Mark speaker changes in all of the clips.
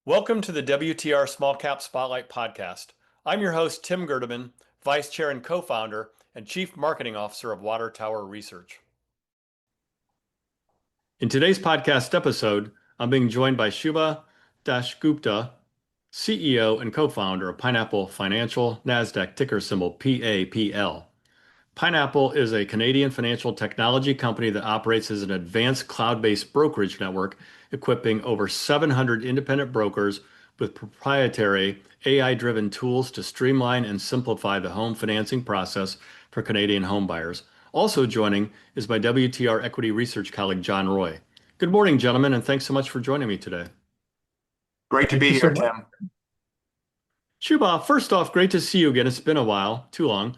Speaker 1: Welcome to the WTR Small-Cap Spotlight podcast. I'm your host, Tim Gerdeman, Vice Chair and Co-founder and Chief Marketing Officer of Water Tower Research. In today's podcast episode, I'm being joined by Shubha Dasgupta, CEO and co-founder of Pineapple Financial, Nasdaq ticker symbol PAPL. Pineapple is a Canadian financial technology company that operates as an advanced cloud-based brokerage network, equipping over 700 independent brokers with proprietary AI-driven tools to streamline and simplify the home financing process for Canadian homebuyers. Also joining is my WTR equity research colleague, John Roy. Good morning, gentlemen, and thanks so much for joining me today.
Speaker 2: Great to
Speaker 3: Thank
Speaker 2: be
Speaker 3: you so
Speaker 2: here,
Speaker 3: much.
Speaker 2: Tim.
Speaker 1: Shubha, first off, great to see you again. It's been a while, too long.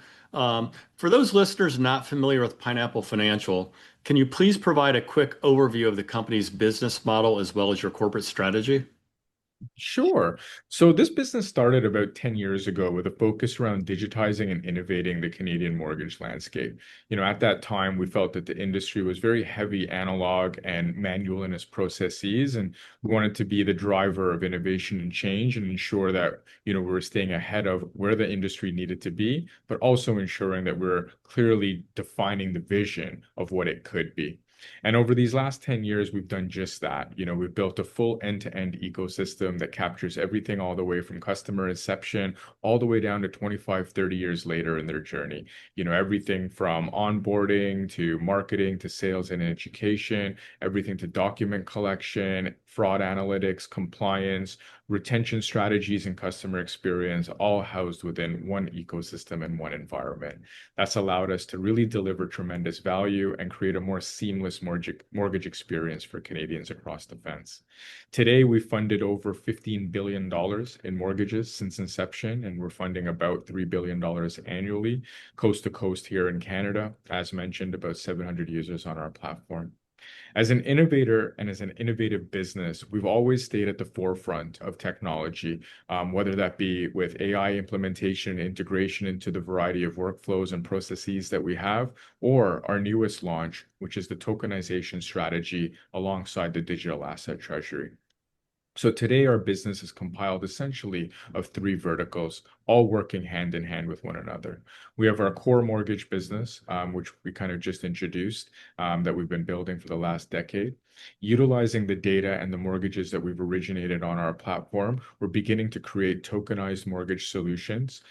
Speaker 1: For those listeners not familiar with Pineapple Financial, can you please provide a quick overview of the company's business model as well as your corporate strategy?
Speaker 3: Sure. So this business started about 10 years ago with a focus around digitizing and innovating the Canadian mortgage landscape. At that time, we felt that the industry was very heavy analog and manual in its processes, and we wanted to be the driver of innovation and change and ensure that, we were staying ahead of where the industry needed to be, but also ensuring that we're clearly defining the vision of what it could be. And over these last 10 years, we've done just that. We've built a full end-to-end ecosystem that captures everything all the way from customer inception all the way down to 25, 30 years later in their journey. Everything from onboarding to marketing to sales and education, everything to document collection, fraud analytics, compliance, retention strategies, and customer experience, all housed within one ecosystem and one environment. That's allowed us to really deliver tremendous value and create a more seamless mortgage experience for Canadians across the fence. Today, we've funded over $15 billion in mortgages since inception, and we're funding about $3 billion annually, coast to coast here in Canada. As mentioned, about 700 users on our platform. As an innovator and as an innovative business, we've always stayed at the forefront of technology, whether that be with AI implementation, integration into the variety of workflows and processes that we have, or our newest launch, which is the tokenization strategy alongside the digital asset treasury. So today, our business is compiled essentially of three verticals, all working hand in hand with one another. We have our core mortgage business, which we kind of just introduced, that we've been building for the last decade. Utilizing the data and the mortgages that we've originated on our platform, we're beginning to create tokenized mortgage solutions,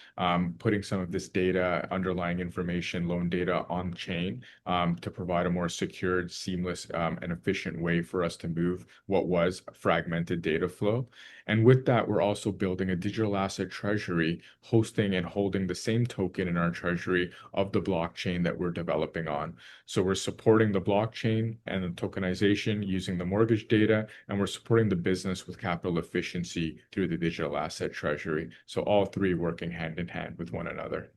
Speaker 3: putting some of this data, underlying information, loan data on chain to provide a more secured, seamless, and efficient way for us to move what was a fragmented data flow. And with that, we're also building a digital asset treasury, hosting and holding the same token in our treasury of the blockchain that we're developing on. So we're supporting the blockchain and the tokenization using the mortgage data, and we're supporting the business with capital efficiency through the digital asset treasury. So all three working hand in hand with one another.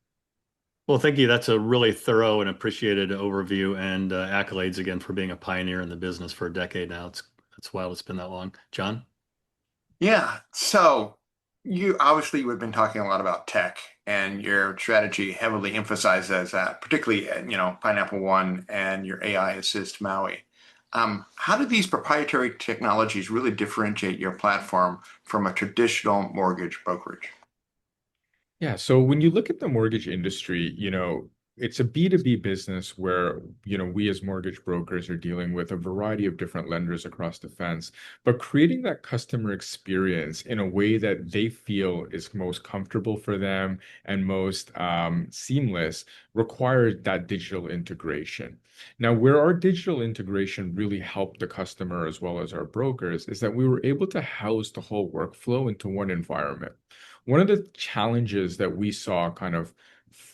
Speaker 1: Well, thank you. That's a really thorough and appreciated overview, and accolades again for being a pioneer in the business for a decade now. It's wild it's been that long. John?
Speaker 2: Yeah, so we've been talking a lot about tech, and your strategy heavily emphasizes that, particularly Pineapple One and your AI Assist Maui. How do these proprietary technologies really differentiate your platform from a traditional mortgage brokerage?
Speaker 3: Yeah, so when you look at the mortgage industry, it's a B2B business where, we as mortgage brokers are dealing with a variety of different lenders across the fence, but creating that customer experience in a way that they feel is most comfortable for them and most seamless requires that digital integration. Now, where our digital integration really helped the customer as well as our brokers is that we were able to house the whole workflow into one environment. One of the challenges that we saw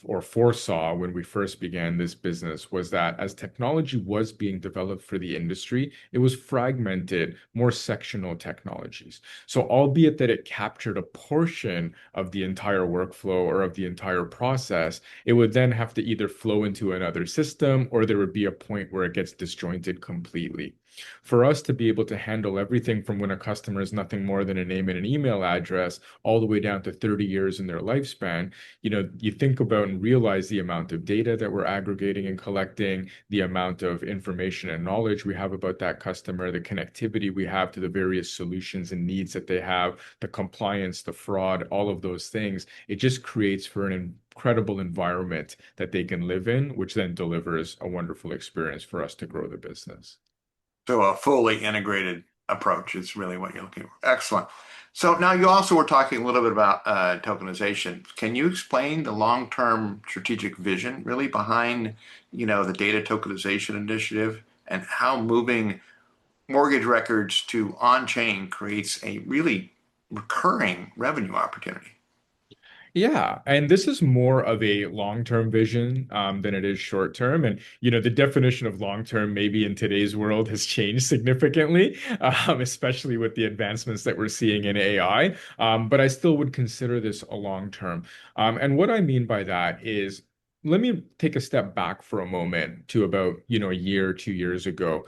Speaker 3: or foresaw when we first began this business was that as technology was being developed for the industry, it was fragmented, more sectional technologies. So albeit that it captured a portion of the entire workflow or of the entire process, it would then have to either flow into another system or there would be a point where it gets disjointed completely. For us to be able to handle everything from when a customer is nothing more than a name and an email address, all the way down to 30 years in their lifespan, you think about and realize the amount of data that we're aggregating and collecting, the amount of information and knowledge we have about that customer, the connectivity we have to the various solutions and needs that they have, the compliance, the fraud, all of those things. It just creates for an incredible environment that they can live in, which then delivers a wonderful experience for us to grow the business.
Speaker 2: So a fully integrated approach is really what you're looking for. Excellent. So now you also were talking a little bit about tokenization. Can you explain the long-term strategic vision really behind, the data tokenization initiative and how moving mortgage records to on-chain creates a really recurring revenue opportunity?
Speaker 3: Yeah, and this is more of a long-term vision than it is short-term. And the definition of long-term maybe in today's world has changed significantly, especially with the advancements that we're seeing in AI. But I still would consider this a long-term. And what I mean by that is, let me take a step back for a moment to about, a year, 2 years ago,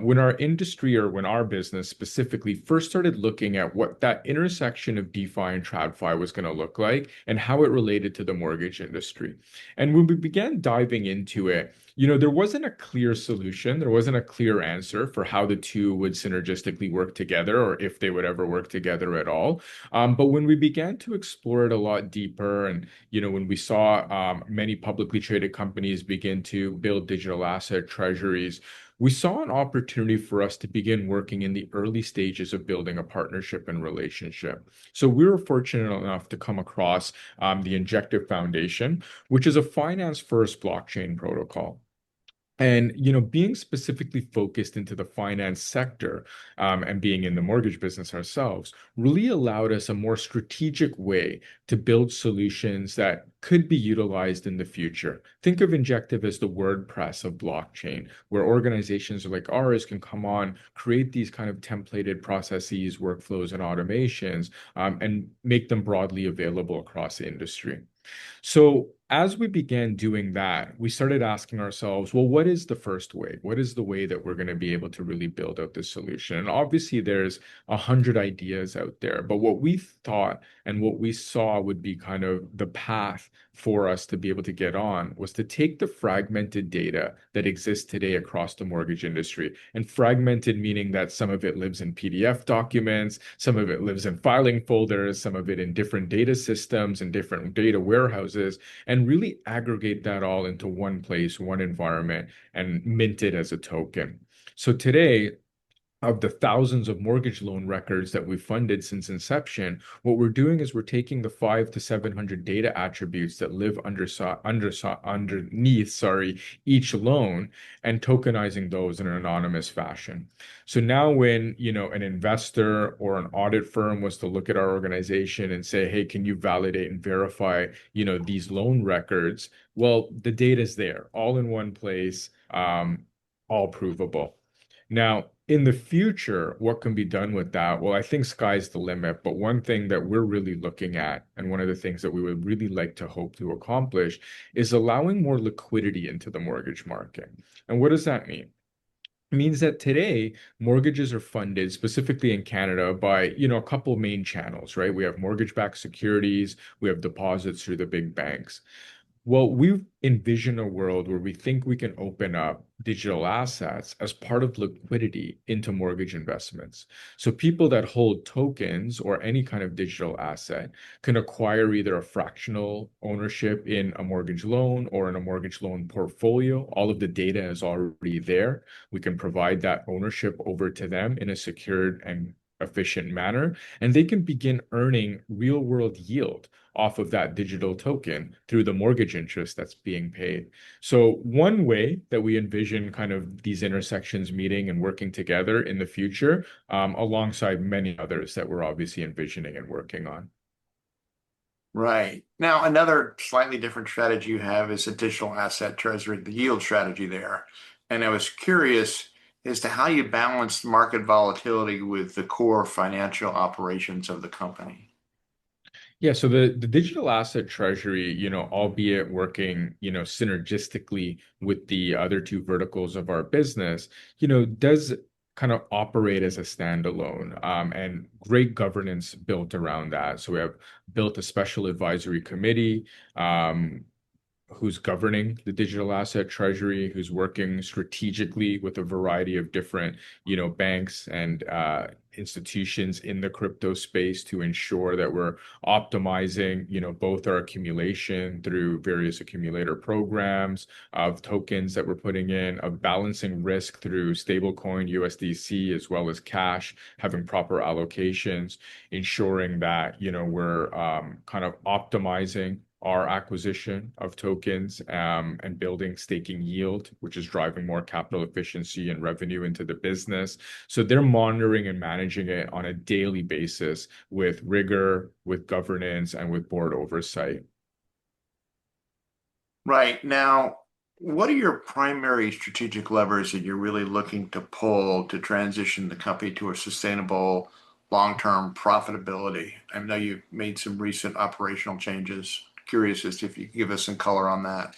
Speaker 3: when our industry or when our business specifically first started looking at what that intersection of DeFi and TradFi was going to look like and how it related to the mortgage industry. And when we began diving into it, there wasn't a clear solution. There wasn't a clear answer for how the two would synergistically work together or if they would ever work together at all. But when we began to explore it a lot deeper and when we saw many publicly traded companies begin to build digital asset treasuries, we saw an opportunity for us to begin working in the early stages of building a partnership and relationship. So we were fortunate enough to come across the Injective Foundation, which is a finance-first blockchain protocol. And being specifically focused into the finance sector and being in the mortgage business ourselves really allowed us a more strategic way to build solutions that could be utilized in the future. Think of Injective as the WordPress of blockchain, where organizations like ours can come on, create these kind of templated processes, workflows, and automations, and make them broadly available across the industry. So as we began doing that, we started asking ourselves, well, what is the first way? What is the way that we're going to be able to really build out this solution? And obviously, there's 100 ideas out there, but what we thought and what we saw would be kind of the path for us to be able to get on was to take the fragmented data that exists today across the mortgage industry. And fragmented meaning that some of it lives in PDF documents, some of it lives in filing folders, some of it in different data systems and different data warehouses, and really aggregate that all into one place, one environment, and mint it as a token. So today, of the thousands of mortgage loan records that we've funded since inception, what we're doing is we're taking the 500 to 700 data attributes that live underneath, each loan and tokenizing those in an anonymous fashion. So now when, an investor or an audit firm was to look at our organization and say, hey, can you validate and verify, these loan records? Well, the data is there, all in one place, all provable. Now, in the future, what can be done with that? Well, I think sky's the limit. But one thing that we're really looking at, and one of the things that we would really like to hope to accomplish, is allowing more liquidity into the mortgage market. And what does that mean? It means that today mortgages are funded specifically in Canada by, a couple main channels, right? We have mortgage-backed securities, we have deposits through the big banks. Well, we envision a world where we think we can open up digital assets as part of liquidity into mortgage investments. So people that hold tokens or any kind of digital asset can acquire either a fractional ownership in a mortgage loan or in a mortgage loan portfolio. All of the data is already there. We can provide that ownership over to them in a secured and efficient manner, and they can begin earning real world yield off of that digital token through the mortgage interest that's being paid. So one way that we envision kind of these intersections meeting and working together in the future, alongside many others that we're obviously envisioning and working on.
Speaker 2: Right. Now, another slightly different strategy you have is a digital asset treasury, the yield strategy there. And I was curious as to how you balance market volatility with the core financial operations of the company.
Speaker 3: Yeah, so the digital asset treasury, albeit working, synergistically with the other two verticals of our business, does kind of operate as a standalone, and great governance built around that. So we have built a special advisory committee, who's governing the digital asset treasury, who's working strategically with a variety of different, banks and institutions in the crypto space to ensure that we're optimizing, both our accumulation through various accumulator programs of tokens that we're putting in, of balancing risk through stablecoin USDC as well as cash, having proper allocations, ensuring that, we're kind of optimizing our acquisition of tokens, and building staking yield, which is driving more capital efficiency and revenue into the business. So they're monitoring and managing it on a daily basis with rigor, with governance, and with board oversight.
Speaker 2: Right. Now, what are your primary strategic levers that you're really looking to pull to transition the company to a sustainable long-term profitability? I know you've made some recent operational changes. Curious as to if you could give us some color on that.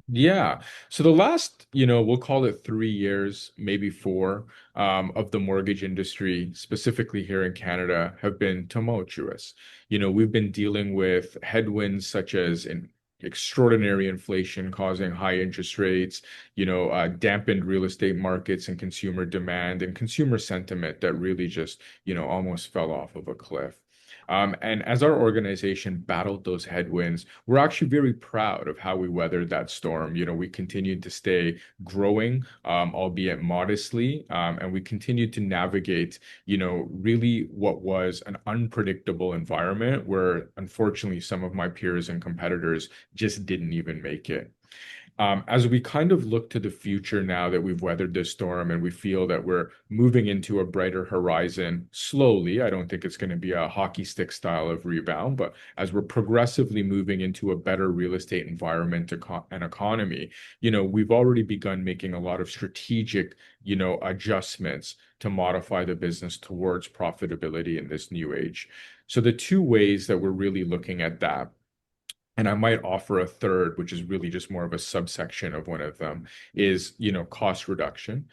Speaker 3: Yeah. So the last, we'll call it 3 years, maybe four, of the mortgage industry, specifically here in Canada, have been tumultuous. We've been dealing with headwinds such as extraordinary inflation causing high interest rates, dampened real estate markets and consumer demand and consumer sentiment that really just, almost fell off of a cliff. And as our organization battled those headwinds, we're actually very proud of how we weathered that storm. We continued to stay growing, albeit modestly, and we continued to navigate, really what was an unpredictable environment where, unfortunately, some of my peers and competitors just didn't even make it. As we kind of look to the future now that we've weathered this storm and we feel that we're moving into a brighter horizon slowly, I don't think it's going to be a hockey stick style of rebound, but as we're progressively moving into a better real estate environment and economy, we've already begun making a lot of strategic, adjustments to modify the business towards profitability in this new age. So the two ways that we're really looking at that, and I might offer a third, which is really just more of a subsection of one of them, is, cost reduction.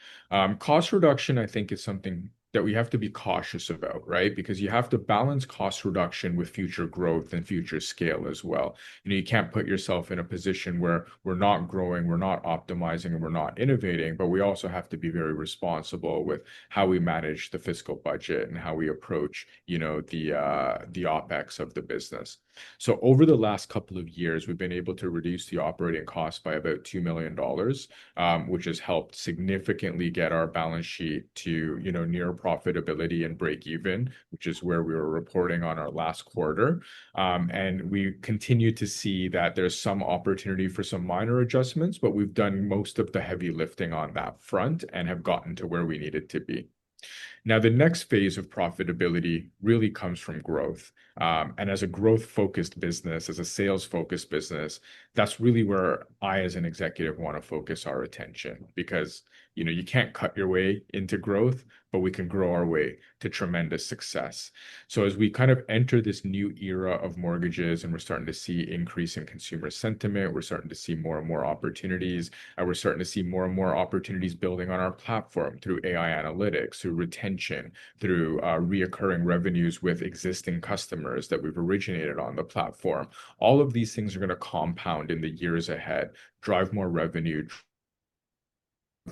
Speaker 3: Cost reduction, I think, is something that we have to be cautious about, right? Because you have to balance cost reduction with future growth and future scale as well. You can't put yourself in a position where we're not growing, we're not optimizing, and we're not innovating, but we also have to be very responsible with how we manage the fiscal budget and how we approach, the OpEx of the business. So over the last couple of years, we've been able to reduce the operating costs by about $2 million, which has helped significantly get our balance sheet to, near profitability and break even, which is where we were reporting on our last quarter. And we continue to see that there's some opportunity for some minor adjustments, but we've done most of the heavy lifting on that front and have gotten to where we needed to be. Now, the next phase of profitability really comes from growth. And as a growth-focused business, as a sales-focused business, that's really where I, as an executive, want to focus our attention because, you can't cut your way into growth, but we can grow our way to tremendous success. So as we kind of enter this new era of mortgages and we're starting to see increase in consumer sentiment, we're starting to see more and more opportunities, and we're starting to see more and more opportunities building on our platform through AI analytics, through retention, through reoccurring revenues with existing customers that we've originated on the platform. All of these things are going to compound in the years ahead, drive more revenue,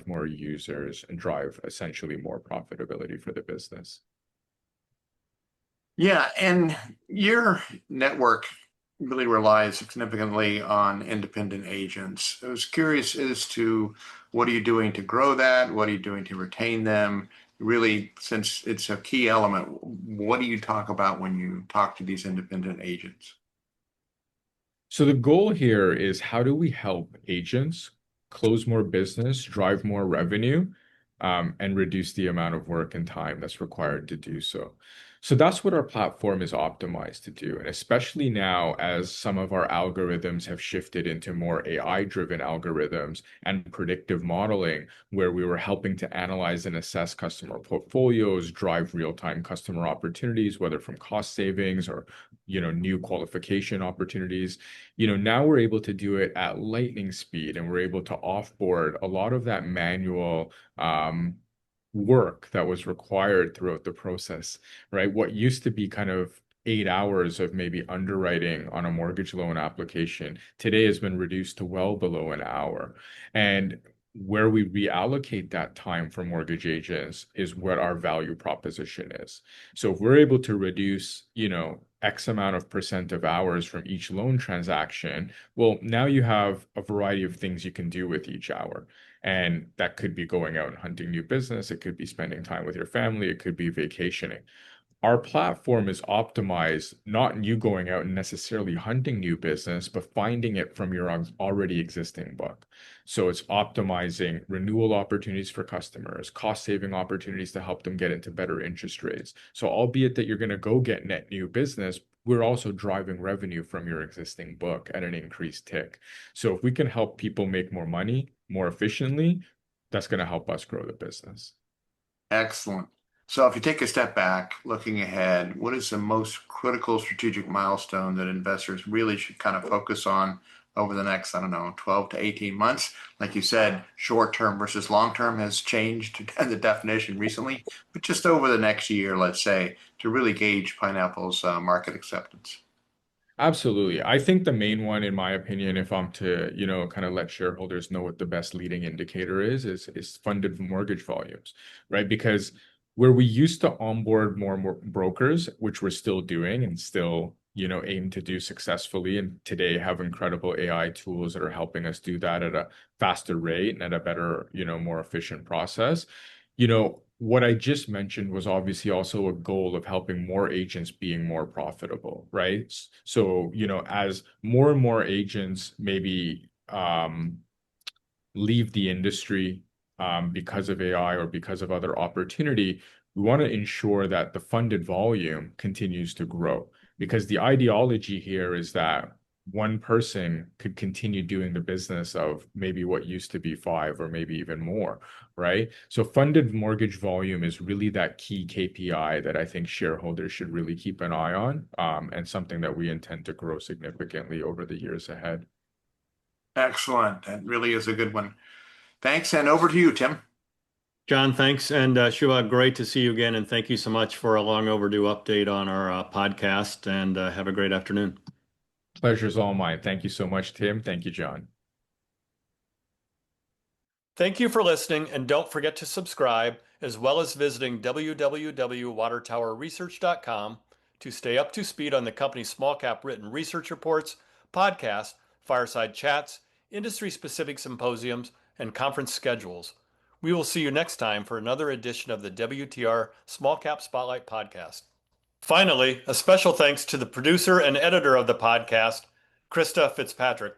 Speaker 3: more users, and drive essentially more profitability for the business.
Speaker 2: Yeah, and your network really relies significantly on independent agents. I was curious as to what are you doing to grow that? What are you doing to retain them? Really, since it's a key element, what do you talk about when you talk to these independent agents?
Speaker 3: So the goal here is how do we help agents close more business, drive more revenue, and reduce the amount of work and time that's required to do so. So that's what our platform is optimized to do. And especially now, as some of our algorithms have shifted into more AI-driven algorithms and predictive modeling, where we were helping to analyze and assess customer portfolios, drive real-time customer opportunities, whether from cost savings or, new qualification opportunities. Now we're able to do it at lightning speed, and we're able to offboard a lot of that manual work that was required throughout the process, right? What used to be kind of 8 hours of maybe underwriting on a mortgage loan application today has been reduced to well below an hour. And where we reallocate that time for mortgage agents is what our value proposition is. So if we're able to reduce, X amount of percent of hours from each loan transaction, well, now you have a variety of things you can do with each hour. And that could be going out and hunting new business. It could be spending time with your family. It could be vacationing. Our platform is optimized, not you going out and necessarily hunting new business, but finding it from your already existing book. So it's optimizing renewal opportunities for customers, cost saving opportunities to help them get into better interest rates. So, albeit that you're going to go get net new business, we're also driving revenue from your existing book at an increased tick. So, if we can help people make more money more efficiently, that's going to help us grow the business.
Speaker 2: Excellent. So if you take a step back, looking ahead, what is the most critical strategic milestone that investors really should kind of focus on over the next, I don't know, 12 to 18 months? Like you said, short term versus long term has changed the definition recently, but just over the next year, let's say, to really gauge Pineapple's market acceptance.
Speaker 3: Absolutely. I think the main one, in my opinion, if I'm to, kind of let shareholders know what the best leading indicator is funded mortgage volumes, right? Because where we used to onboard more and more brokers, which we're still doing and still, aim to do successfully, and today have incredible AI tools that are helping us do that at a faster rate and at a better, more efficient process. What I just mentioned was obviously also a goal of helping more agents being more profitable, right? So, as more and more agents maybe leave the industry because of AI or because of other opportunity, we want to ensure that the funded volume continues to grow. Because the ideology here is that one person could continue doing the business of maybe what used to be five or maybe even more, right? So funded mortgage volume is really that key KPI that I think shareholders should really keep an eye on, and something that we intend to grow significantly over the years ahead.
Speaker 2: Excellent. That really is a good one. Thanks. And over to you, Tim.
Speaker 1: John, thanks. And Shubha, great to see you again. And thank you so much for a long overdue update on our podcast. And have a great afternoon.
Speaker 3: Pleasure's all mine. Thank you so much, Tim. Thank you, John.
Speaker 1: Thank you for listening, and don't forget to subscribe, as well as visiting www.watertowerresearch.com to stay up to speed on the company's small cap written research reports, podcasts, fireside chats, industry-specific symposiums, and conference schedules. We will see you next time for another edition of the WTR Small-Cap Spotlight podcast. Finally, a special thanks to the producer and editor of the podcast, Krista Fitzpatrick.